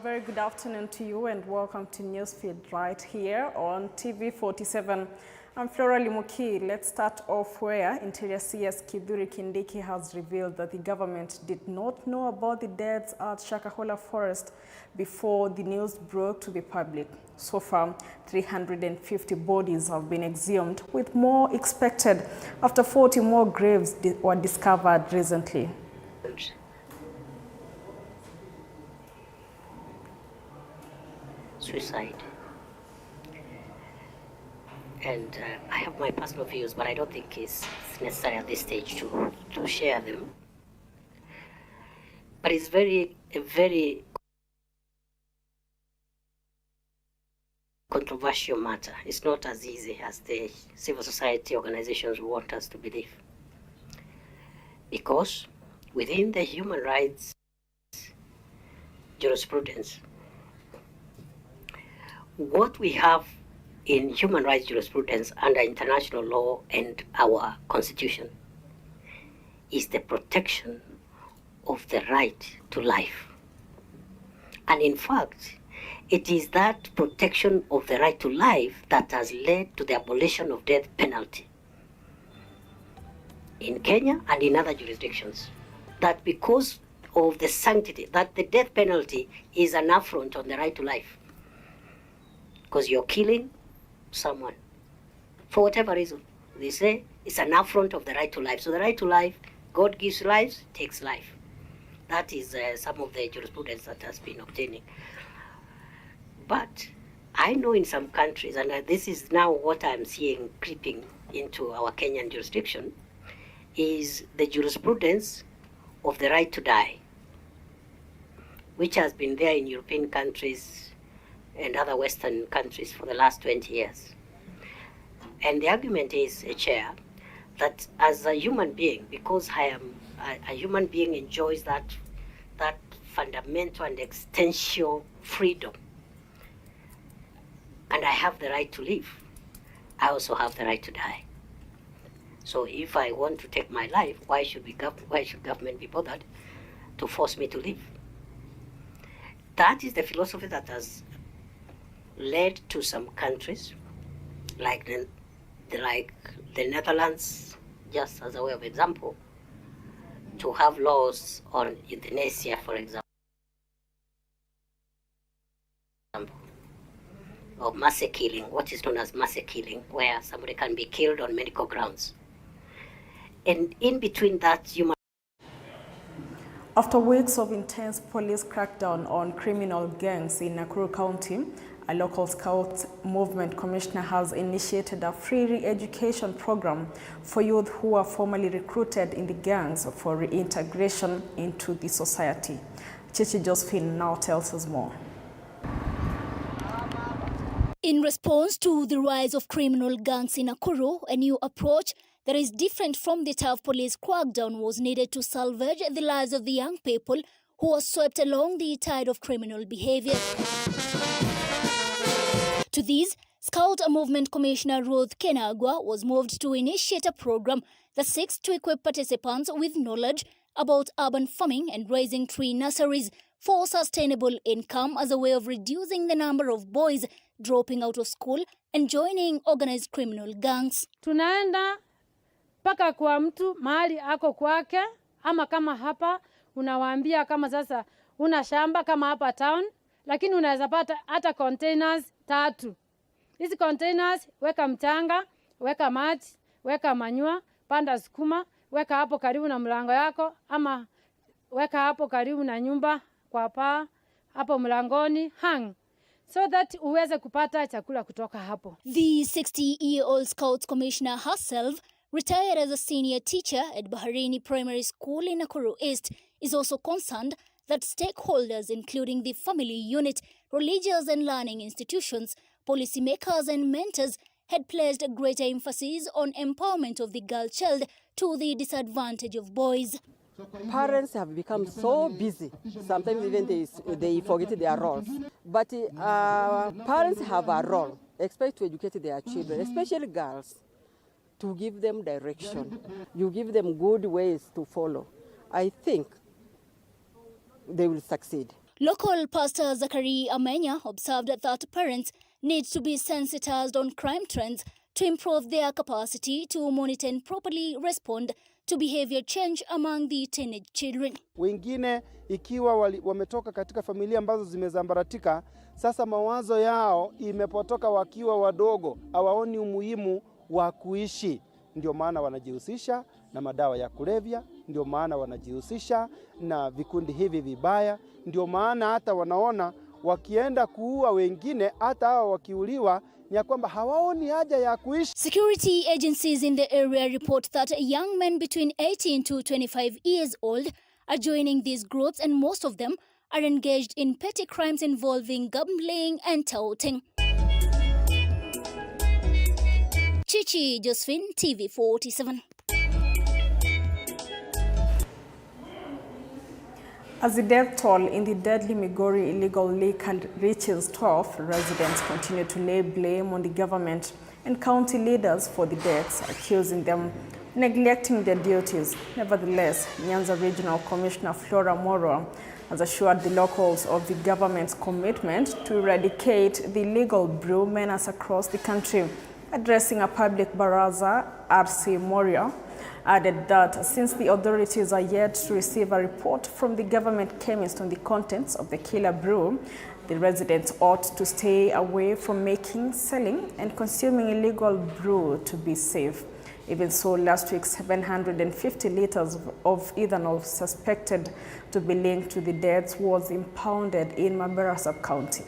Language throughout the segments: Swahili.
very good afternoon to you and welcome to Newsfeed right here on TV47. I'm Flora Limuki. Let's start off where Interior CS Kidhuri Kindiki has revealed that the government did not know about the deaths at Shakahola Forest before the news broke to the public. So far, 350 bodies have been exhumed, with more expected after 40 more graves were discovered recently. Suicide. And I have my personal views, but I don't think it's necessary at this stage to share them. But it's a very controversial matter. It's not as easy as the civil society organizations want us to believe. Because within the human rights jurisprudence, what we have in human rights jurisprudence under international law and our constitution is the protection of the right to life. And in fact, it is that protection of the right to life that has led to the abolition of death penalty in Kenya and in other jurisdictions. That because of the sanctity, that the death penalty is an affront on the right to life. Because you're killing someone for whatever reason. They say it's an affront of the right to life. So the right to life, God gives life, takes life. That is some of the jurisprudence that has been obtaining. But I know in some countries, and this is now what I'm seeing creeping into our Kenyan jurisdiction, is the jurisprudence of the right to die, which has been there in European countries and other Western countries for the last 20 years. And the argument is, Chair, that as a human being, because I am a human being enjoys that fundamental and existential freedom, and I have the right to live, I also have the right to die. So if I want to take my life, why should government be bothered to force me to live? That is the philosophy that has led to some countries, like the Netherlands, just as a way of example, to have laws on euthanasia, for example, or mercy killing, what is known as mercy killing, where somebody can be killed on medical grounds. And in between that, human. After weeks of intense police crackdown on criminal gangs in Nakuru County, a local Scout Movement commissioner has initiated a free re-education program for youth who are formerly recruited in the gangs for reintegration into the society. Chichi Josephine now tells us more. In response to the rise of criminal gangs in Nakuru, a new approach that is different from the tough police crackdown was needed to salvage the lives of the young people who were swept along the tide of criminal behavior. To this, Scout Movement Commissioner Ruth Kenagwa was moved to initiate a program that seeks to equip participants with knowledge about urban farming and raising tree nurseries for sustainable income as a way of reducing the number of boys dropping out of school and joining organized criminal gangs. Tunaenda paka kwa mtu mahali ako kwake, ama kama hapa unawaambia kama sasa una shamba kama hapa town, lakini unaweza pata hata containers 3. Hizi containers weka mchanga, weka maji, weka manyua, panda sukuma, weka hapo karibu na mlango yako, ama weka hapo karibu na nyumba kwa paa, hapo mlangoni hang, so that uweze kupata chakula kutoka hapo. The 60-year-old Scouts Commissioner herself, retired as a senior teacher at Baharini Primary School in Nakuru East, is also concerned that stakeholders, including the family unit, religious and learning institutions, policymakers and mentors, had placed a greater emphasis on empowerment of the girl child to the disadvantage of boys. Parents have become so busy, sometimes even they forget their roles. But parents have a role, expect to educate their children, especially girls, to give them direction. You give them good ways to follow. I think they will succeed. Local pastor Zachary Amenya observed that parents need to be sensitized on crime trends to improve their capacity to monitor and properly respond to behavior change among the teenage children. Wengine ikiwa wametoka katika familia ambazo zimezambaratika, sasa mawazo yao imepotoka wakiwa wadogo, hawaoni umuhimu wa kuishi. Ndio maana wanajihusisha na madawa ya kulevya, ndio maana wanajihusisha na vikundi hivi vibaya, ndio maana hata wanaona wakienda kuua wengine, hata hao wakiuliwa ya kwamba hawaoni haja ya kuishi. Security agencies in the area report that young men between 18 to 25 years old are joining these groups, and most of them are engaged in petty crimes involving gambling and touting. Chichi Josephine, TV47. As the death toll in the deadly Migori illegal liquor reaches 12, residents continue to lay blame on the government and county leaders for the deaths, accusing them of neglecting their duties. Nevertheless, Nyanza Regional Commissioner Flora Moro has assured the locals of the government's commitment to eradicate the illegal brew menace across the country. Addressing a public baraza, R.C. Moria added that since the authorities are yet to receive a report from the government chemist on the contents of the killer brew, the residents ought to stay away from making, selling, and consuming illegal brew to be safe. Even so, last week, 750 liters of ethanol suspected to be linked to the deaths was impounded in Mabera sub-county.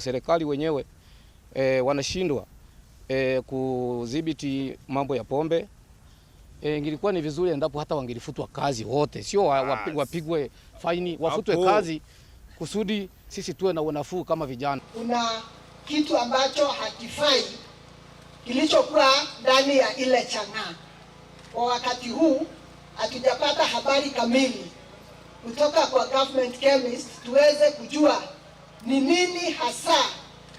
Serikali wenyewe wanashindwa kudhibiti mambo ya pombe. Ingilikuwa ni vizuri endapo hata wangelifutwa kazi wote, sio wapigwe faini, wafutwe kazi kusudi sisi tuwe na unafuu kama vijana. Kuna kitu ambacho hakifai kilichokuwa ndani ya ile chang'aa. Kwa wakati huu hatujapata habari kamili kutoka kwa government chemist tuweze kujua ni nini hasa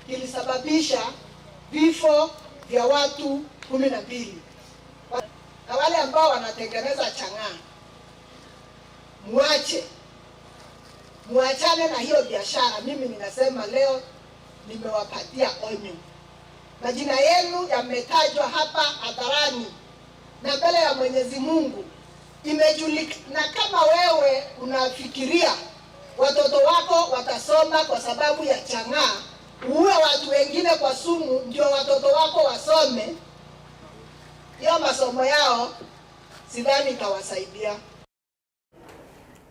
kilisababisha vifo vya watu 12. Na wale ambao wanatengeneza chang'aa, muachane na hiyo biashara. Mimi ninasema leo nimewapatia onyo. Majina yenu yametajwa hapa hadharani na mbele ya Mwenyezi Mungu. Imejulikana. Kama wewe unafikiria watoto wako watasoma kwa sababu ya chang'aa, uwe watu wengine kwa sumu ndio watoto wako wasome, hiyo masomo yao sidhani itawasaidia.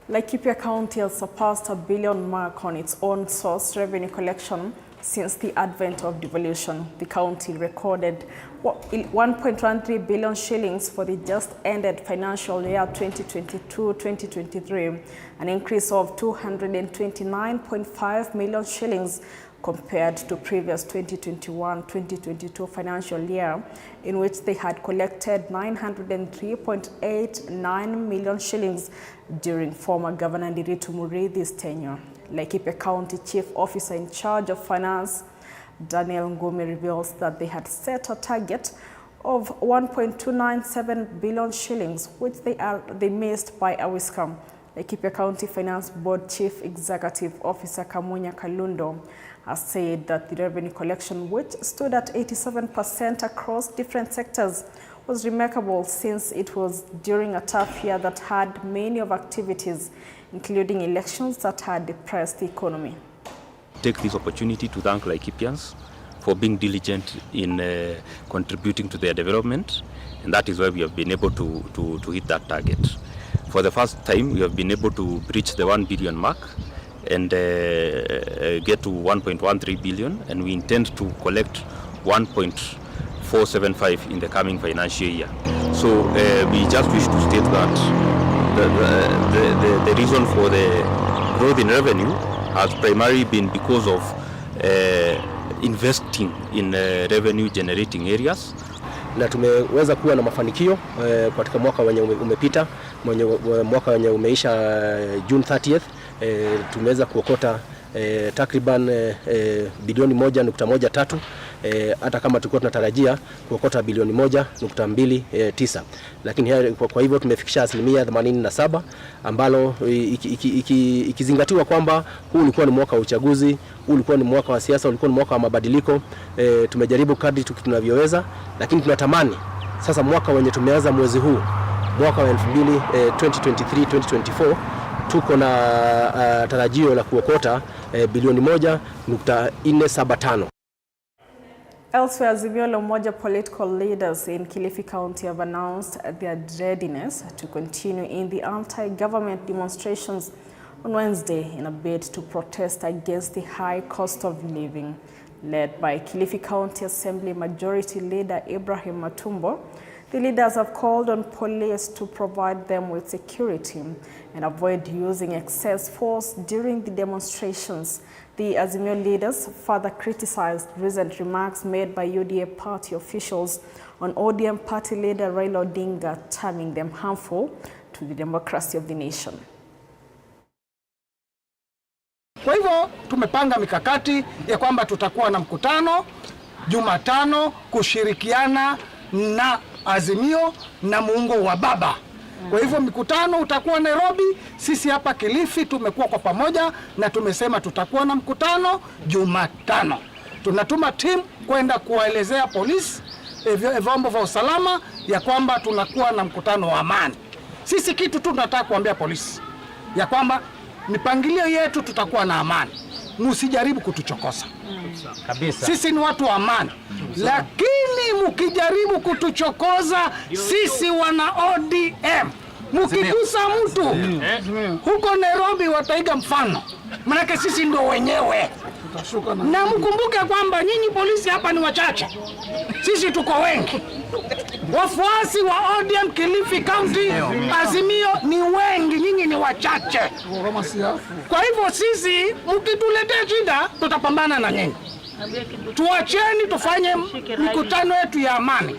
Laikipia County has surpassed $1 billion mark on its own source revenue collection since the advent of devolution. The county recorded 1.13 billion shillings for the just ended financial year 2022-2023, an increase of 229.5 million shillings compared to previous 2021-2022 financial year, in which they had collected 903.89 million shillings during former Governor Ndiritu Muriithi's tenure. Laikipia County Chief Officer in charge of Finance, Daniel Ngumi, reveals that they had set a target of 1.297 billion shillings, which they missed by a whisker. Laikipia County Finance Board Chief Executive Officer Kamunya Kalundo has said that the revenue collection, which stood at 87% across different sectors, was remarkable since it was during a tough year that had many of activities, including elections that had depressed the economy. Take this opportunity to thank Laikipians for being diligent in contributing to their development, and that is why we have been able to hit that target. For the first time, we have been able to breach the 1 billion mark and get to 1.13 billion, and we intend to collect 1.475 in the coming financial year. So we just wish to state that the reason for the growth in revenue has primarily been because of investing in revenue generating areas. Na tumeweza kuwa na mafanikio katika mwaka wenye umepita, mwaka wenye umeisha June 30th. Tumeweza kuokota takriban bilioni 1.13 hata kama tulikuwa tunatarajia kuokota bilioni 1.29, lakini kwa hivyo tumefikisha asilimia 87, ambalo ikizingatiwa kwamba huu ulikuwa ni mwaka wa uchaguzi, huu ulikuwa ni mwaka wa siasa, ulikuwa ni mwaka wa mabadiliko. Tumejaribu kadri tunavyoweza, lakini tunatamani sasa mwaka wenye tumeanza mwezi huu, mwaka wa 2023-2024, tuko na tarajio la kuokota bilioni 1.475. Elsewhere, Azimio la Umoja political leaders in Kilifi County have announced their readiness to continue in the anti-government demonstrations on Wednesday in a bid to protest against the high cost of living. Led by Kilifi County Assembly Majority Leader Ibrahim Matumbo, the leaders have called on police to provide them with security and avoid using excess force during the demonstrations. The Azimio leaders further criticized recent remarks made by UDA party officials on ODM party leader Raila Odinga, terming them harmful to the democracy of the nation. Kwa hivyo tumepanga mikakati ya kwamba tutakuwa na mkutano Jumatano kushirikiana na Azimio na muungo wa baba. Kwa hivyo mkutano utakuwa Nairobi, sisi hapa Kilifi tumekuwa kwa pamoja na tumesema tutakuwa na mkutano Jumatano. Tunatuma timu kwenda kuwaelezea polisi, vyombo vya usalama ya kwamba tunakuwa na mkutano wa amani. Sisi kitu tu tunataka kuambia polisi ya kwamba mipangilio yetu tutakuwa na amani. Msijaribu kutuchokoza. Kabisa. Sisi ni watu wa amani. Lakini mkijaribu kutuchokoza sisi wana ODM, mkigusa mtu huko Nairobi wataiga mfano. Maana sisi ndio wenyewe. Na mkumbuke kwamba nyinyi polisi hapa ni wachache. Sisi tuko wengi. Wafuasi wa ODM Kilifi County Azimio ni wengi, nyinyi ni wachache. Kwa hivyo sisi mkituletea shida tutapambana na nyinyi. Tuacheni tufanye mikutano yetu ya amani.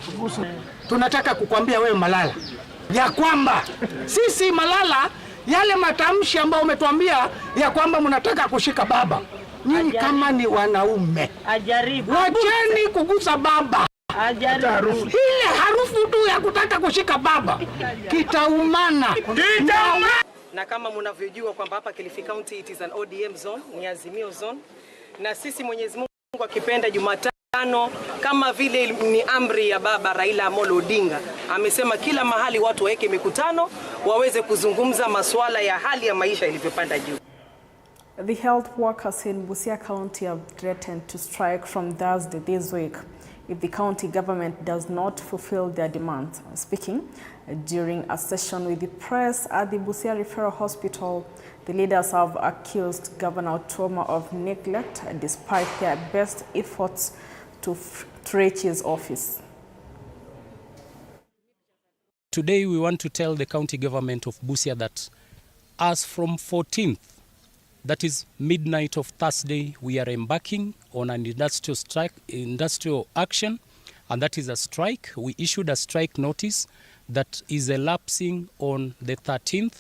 Tunataka kukwambia wewe Malala ya kwamba sisi Malala, yale matamshi ambayo umetuambia ya kwamba mnataka kushika baba, nyinyi kama ni wanaume wacheni kugusa baba. Ile harufu tu ya kutaka kushika baba kitaumana. Na kama mnavyojua kwamba hapa Kilifi County it is an ODM zone, ni Azimio zone, na sisi Mwenyezi Mungu akipenda Jumatano, kama vile ni amri ya baba Raila Amolo Odinga, amesema kila mahali watu waweke mikutano waweze kuzungumza masuala ya hali ya maisha ilivyopanda juu. The health workers in Busia County have threatened to strike from Thursday this week if the county government does not fulfill their demands. Speaking during a session with the press at the Busia Referral Hospital, the leaders have accused Governor Otuoma of neglect despite their best efforts to reach his office. Today we want to tell the county government of Busia that as from 14th, that is midnight of Thursday, we are embarking on an industrial action, and that is a strike. We issued a strike notice that is elapsing on the 13th.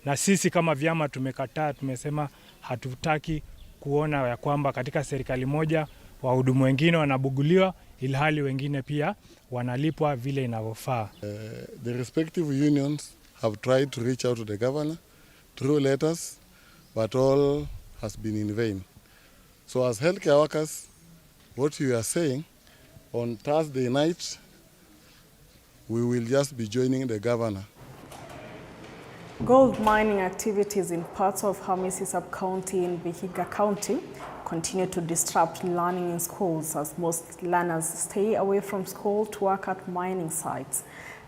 Na sisi kama vyama tumekataa, tumesema hatutaki kuona ya kwamba katika serikali moja wahudumu wengine wanabuguliwa ilhali wengine pia wanalipwa vile inavyofaa. The respective unions have tried to reach out to the governor through letters, but all has been in vain. So as healthcare workers, what you are saying, on Thursday night, we will just be joining the governor. Gold mining activities in parts of Hamisi sub-county in Vihiga County continue to disrupt learning in schools as most learners stay away from school to work at mining sites.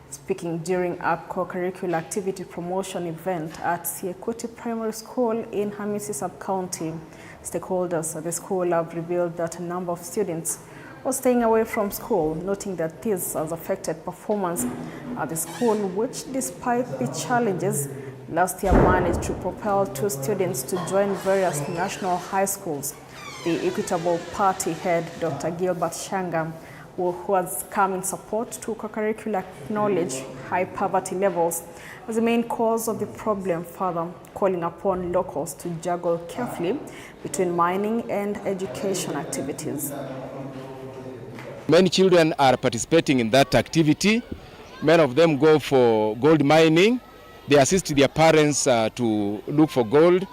Speaking during a co-curricular activity promotion event at Siekuti Primary School in Hamisi sub-county, stakeholders at the school have revealed that a number of students were staying away from school, noting that this has affected performance at the school, which, despite the challenges, last year managed to propel 2 students to join various national high schools. The Equitable Party head, Dr. Gilbert Shanga, who has come in support to co-curricular acknowledge high poverty levels as the main cause of the problem, further calling upon locals to juggle carefully between mining and education activities. Many children are participating in that activity. Many of them go for gold mining. They assist their parents to look for gold.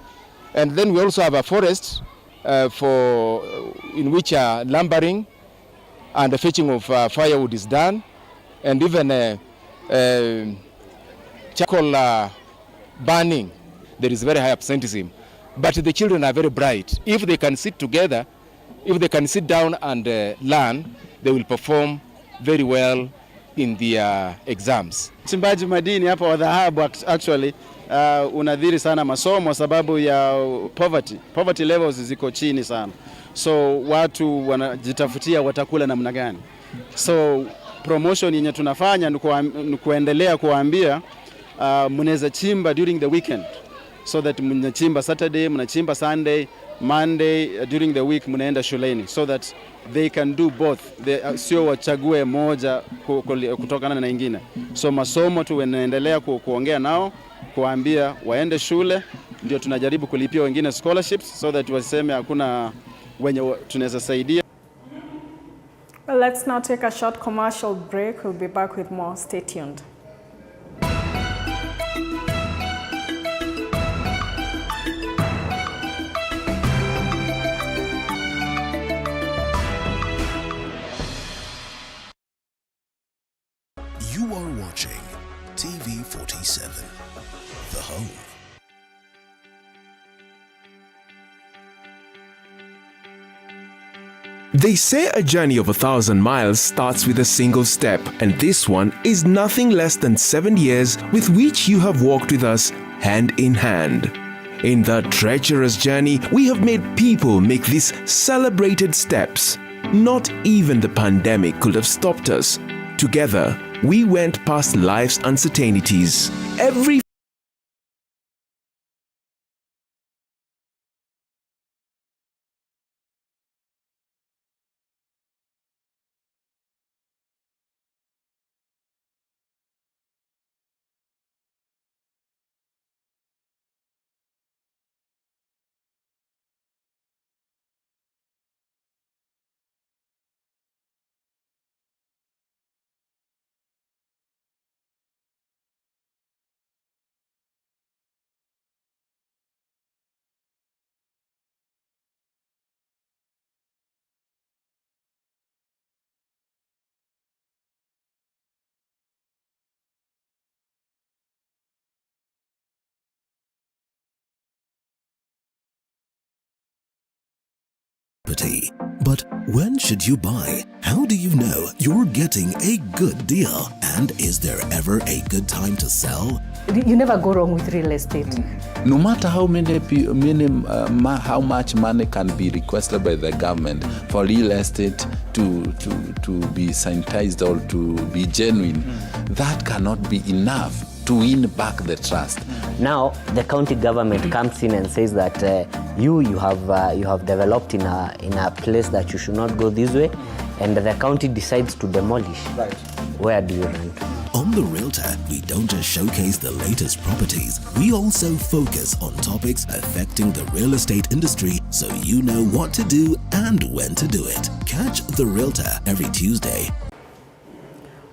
And then we also have a forest in which lumbering and the fetching of firewood is done. And even charcoal burning, there is very high absenteeism. But the children are very bright. If they can sit together, if they can sit down and learn, they will perform very well in their exams. Uchimbaji madini hapa wa dhahabu actually unadhiri sana masomo sababu ya poverty levels ziko chini sana, so watu wanajitafutia watakula namna gani. So promotion yenye tunafanya ni kuendelea kuambia mnaweza chimba during the weekend, so that mnachimba Saturday, mnachimba Sunday, Monday, during the week mnaenda shuleni, so that they can do both. Sio wachague moja kutokana na nyingine. So masomo tunaendelea kuongea nao, kuambia waende shule, ndio tunajaribu kulipia wengine scholarships, so that waseme hakuna wenye tunaweza saidia. Well, let's now take a short commercial break. We'll be back with more. Stay tuned. You are watching TV47, The Home. They say a journey of 1,000 miles starts with a single step, and this one is nothing less than 7 years with which you have walked with us hand in hand. In that treacherous journey, we have made people make these celebrated steps. Not even the pandemic could have stopped us. Together, we went past life's uncertainties. Every But when should you buy? How do you know you're getting a good deal? And is there ever a good time to sell? You never go wrong with real estate. No matter how how much money can be requested by the government for real estate to be sanitized or to be genuine, that cannot be enough to win back the trust. Now the county government comes in and says that you have developed in a place that you should not go this way, and the county decides to demolish. Right. Where do you run? On The Realtor, we don't just showcase the latest properties, we also focus on topics affecting the real estate industry, so you know what to do and when to do it. Catch The Realtor every Tuesday.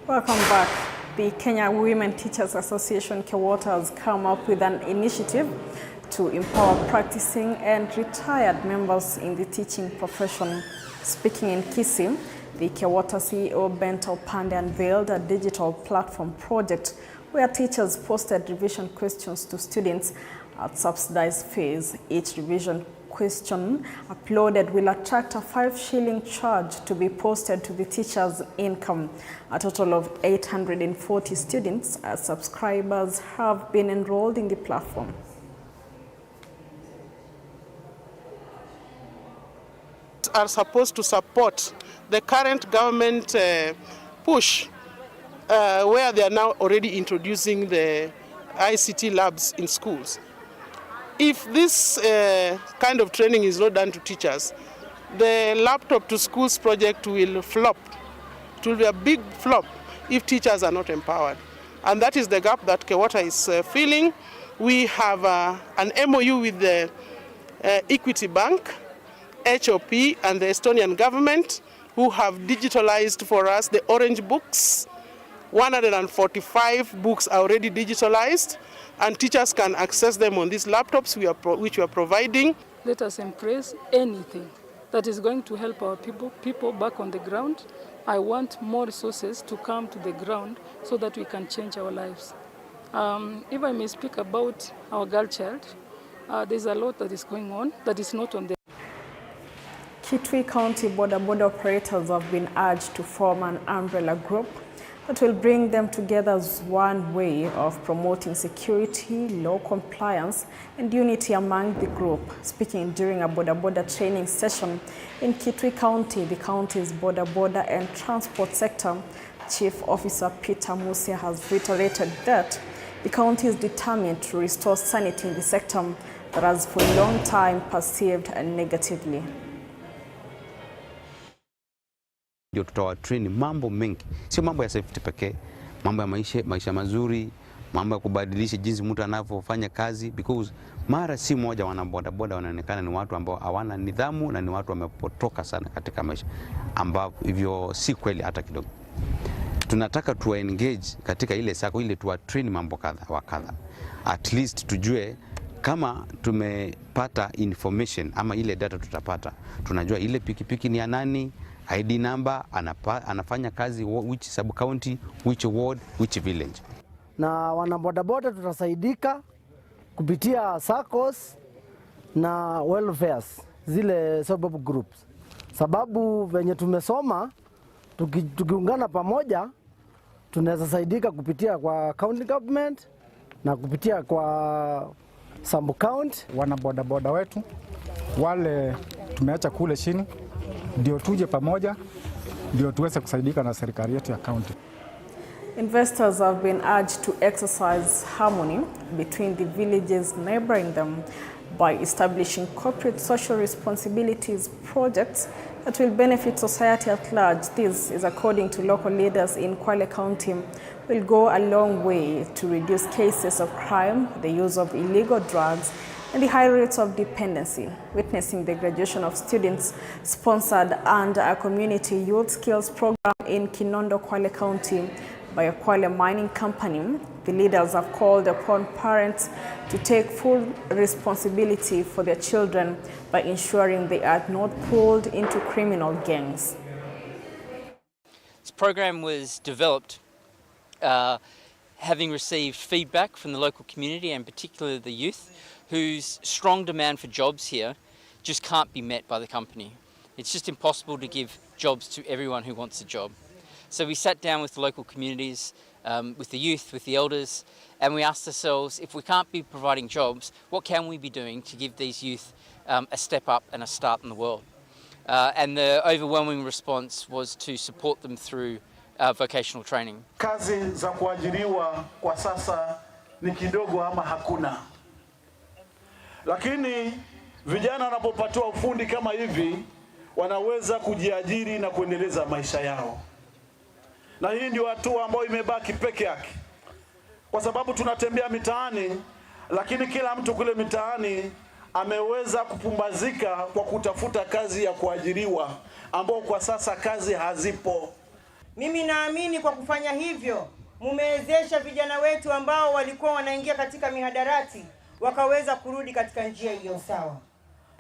Welcome back. The Kenya Women Teachers Association, KEWOTA, has come up with an initiative to empower practicing and retired members in the teaching profession. Speaking in Kisii, the KEWOTA CEO Bento Pande unveiled a digital platform project where teachers posted revision questions to students at subsidized fees. Each revision question uploaded will attract a 5 shilling charge to be posted to the teacher's income. A total of 840 students as subscribers have been enrolled in the platform. Are supposed to support the current government push where they are now already introducing the ICT labs in schools. If this kind of training is not done to teachers, the laptop to schools project will flop, It will be a big flop if teachers are not empowered. And that is the gap that Kewata is filling. We have an MOU with the Equity Bank, HOP, and the Estonian government, who have digitalized for us the Orange books. 145 books are already digitalized, and teachers can access them on these laptops which we are providing. Let us embrace anything that is going to help our people back on the ground. I want more resources to come to the ground so that we can change our lives. If I may speak about our girl child, there's a lot that is going on that is not on the... Kitui County border operators have been urged to form an umbrella group that will bring them together as one way of promoting security, law compliance, and unity among the group. Speaking during a border training session in Kitui County, the county's border and transport sector, Chief Officer Peter Musia has reiterated that the county is determined to restore sanity in the sector that has for a long time perceived negatively. Ndio tutawatrain mambo mengi, sio mambo ya safety pekee, mambo ya maisha mazuri, mambo ya kubadilisha jinsi mtu anavyofanya kazi, because mara si moja wanabodaboda wanaonekana ni watu ambao hawana nidhamu na ni watu wamepotoka sana katika maisha, ambao hivyo si kweli hata kidogo. Tunataka tuwa engage katika ile sako ile tuwatrain mambo kadha, at least tujue kama tumepata information ama ile data tutapata, tunajua ile pikipiki ni ya nani, ID number, anafanya kazi which sub county, which ward, which village. Na wanabodaboda tutasaidika kupitia SACCOS na welfares, zile sub groups. Sababu venye tumesoma, tukiungana pamoja, tunaweza saidika kupitia kwa county government na kupitia kwa sub county. Wanabodaboda wetu wale tumeacha kule chini, ndio tuje pamoja, ndio tuweze kusaidika na serikali yetu ya county. Investors have been urged to exercise harmony between the villages neighboring them by establishing corporate social responsibilities projects that will benefit society at large. This is according to local leaders in Kwale County, will go a long way to reduce cases of crime, the use of illegal drugs, and the high rates of dependency. Witnessing the graduation of students sponsored under a community youth skills program in Kinondo, Kwale County by a Kwale mining company, the leaders have called upon parents to take full responsibility for their children by ensuring they are not pulled into criminal gangs. This program was developed having received feedback from the local community and particularly the youth, whose strong demand for jobs here just can't be met by the company. It's just impossible to give jobs to everyone who wants a job. So we sat down with the local communities, with the youth, with the elders, and we asked ourselves, if we can't be providing jobs, what can we be doing to give these youth a step up and a start in the world? And the overwhelming response was to support them through vocational training. Kazi za kuajiriwa kwa sasa ni kidogo ama hakuna. Lakini vijana wanapopatiwa ufundi kama hivi, wanaweza kujiajiri na kuendeleza maisha yao. Na hii ndio hatua ambayo imebaki peke yake. Kwa sababu tunatembea mitaani, lakini kila mtu kule mitaani ameweza kupumbazika kwa kutafuta kazi ya kuajiriwa, ambao kwa sasa kazi hazipo. Mimi naamini kwa kufanya hivyo, mumewezesha vijana wetu ambao walikuwa wanaingia katika mihadarati, wakaweza kurudi katika njia iliyo sawa.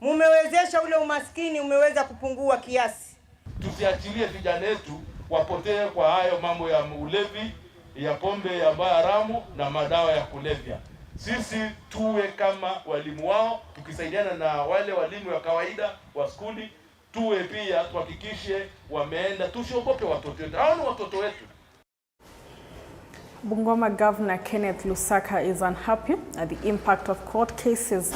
Mumewezesha ule umaskini umeweza kupungua kiasi. Tusiachilie vijana wetu wapotee kwa hayo mambo ya ulevi, ya pombe ya haramu na madawa ya kulevya. Sisi tuwe kama walimu wao, tukisaidiana na wale walimu wa kawaida wa skuli, tuwe pia tuhakikishe wameenda, tusiogope watoto wetu. Hao ni watoto wetu. Bungoma Governor Kenneth Lusaka is unhappy at the impact of court cases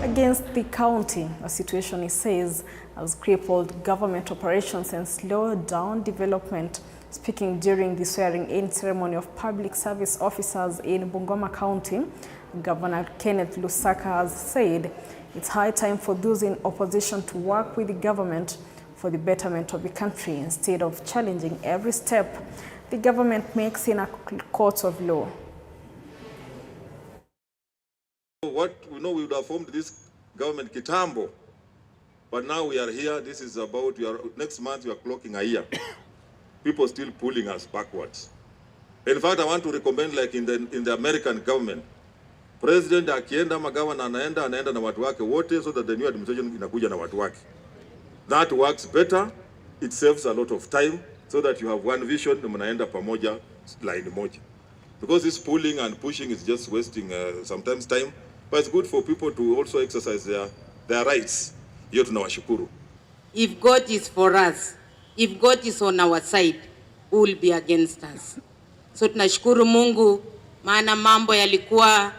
against the county, a situation he says has crippled government operations and slowed down development. Speaking during the swearing-in ceremony of public service officers in Bungoma County, Governor Kenneth Lusaka has said it's high time for those in opposition to work with the government for the betterment of the country instead of challenging every step the government makes in a court of law. What we know, we would have formed this government kitambo, but now we are here. This is about, next month we are clocking a year. People still pulling us backwards. In fact, I want to recommend, like in the American government, president akienda magavana anaenda na watu wake wote, so that the new administration inakuja na watu wake. That works better. It saves a lot of time, so that you have one vision na mnaenda pamoja line moja. Because this pulling and pushing is just wasting sometimes time, but it's good for people to also exercise their rights. Hiyo tunawashukuru. If God is for us, if God is on our side, who will be against us? So tunashukuru Mungu, maana mambo yalikuwa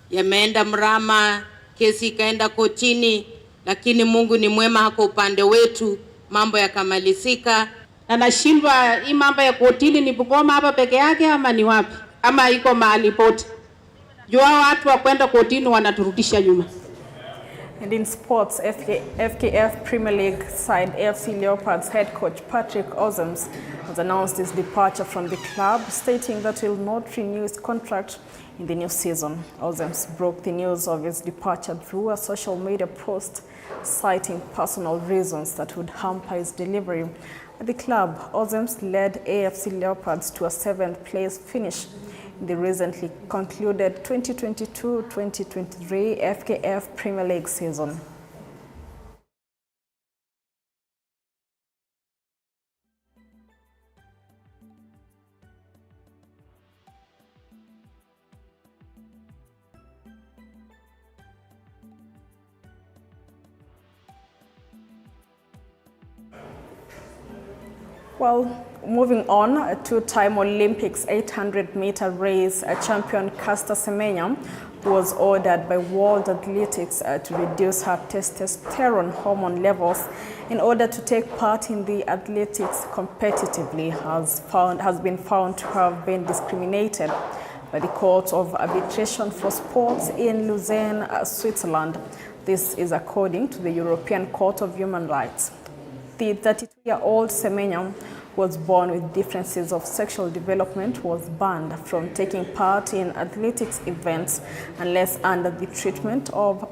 yameenda mrama, kesi ikaenda kotini, lakini Mungu ni mwema, hako upande wetu, mambo yakamalizika. Na nashindwa hii mambo ya kotini ni Bungoma hapa peke yake ama ni wapi? Ama iko mahali pote? Jua watu wa kwenda kotini wanaturudisha nyuma. And in sports, FKF Premier League side AFC Leopards head coach Patrick Ozems has announced his departure from the club, stating that he will not renew his contract in the new season. Ozems broke the news of his departure through a social media post, citing personal reasons that would hamper his delivery at the club. Ozems led AFC Leopards to a 7th place finish in the recently concluded 2022-2023 FKF Premier League season. Well, moving on, a two-time Olympics 800-meter race champion Caster Semenya was ordered by World Athletics to reduce her testosterone hormone levels in order to take part in the athletics competitively, has been found to have been discriminated by the Court of Arbitration for Sports in Lausanne, Switzerland. This is according to the European Court of Human Rights. The 32-year-old Semenya was born with differences of sexual development, was banned from taking part in athletics events unless under the treatment of